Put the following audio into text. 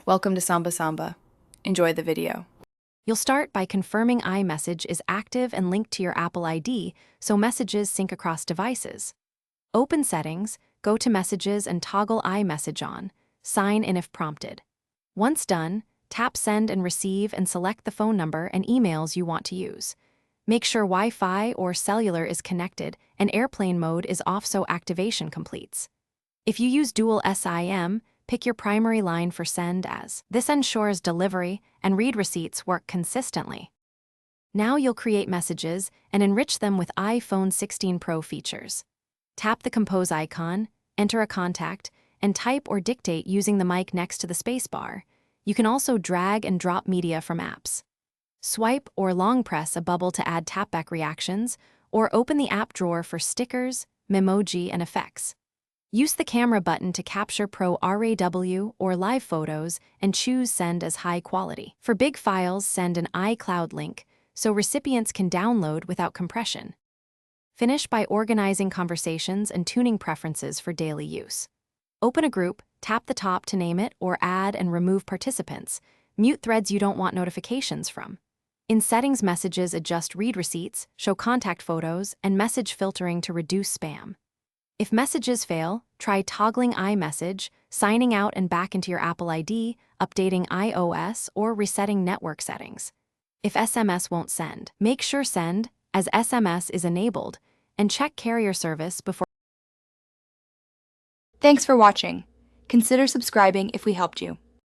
Welcome to Samba Samba. Enjoy the video. You'll start by confirming iMessage is active and linked to your Apple ID so messages sync across devices. Open Settings, go to Messages and toggle iMessage on. Sign in if prompted. Once done, tap Send and Receive and select the phone number and emails you want to use. Make sure Wi-Fi or cellular is connected and airplane mode is off so activation completes. If you use dual SIM, pick your primary line for send as. This ensures delivery and read receipts work consistently. Now you'll create messages and enrich them with iPhone 16 Pro features. Tap the compose icon, enter a contact, and type or dictate using the mic next to the spacebar. You can also drag and drop media from apps. Swipe or long press a bubble to add tapback reactions, or open the app drawer for stickers, memoji, and effects. Use the camera button to capture Pro RAW or live photos and choose Send as high quality. For big files, send an iCloud link so recipients can download without compression. Finish by organizing conversations and tuning preferences for daily use. Open a group, tap the top to name it or add and remove participants. Mute threads you don't want notifications from. In Settings, Messages adjust read receipts, show contact photos, and message filtering to reduce spam. If messages fail, try toggling iMessage, signing out and back into your Apple ID, updating iOS, or resetting network settings. If SMS won't send, make sure Send, as SMS is enabled, and check carrier service before. Thanks for watching. Consider subscribing if we helped you.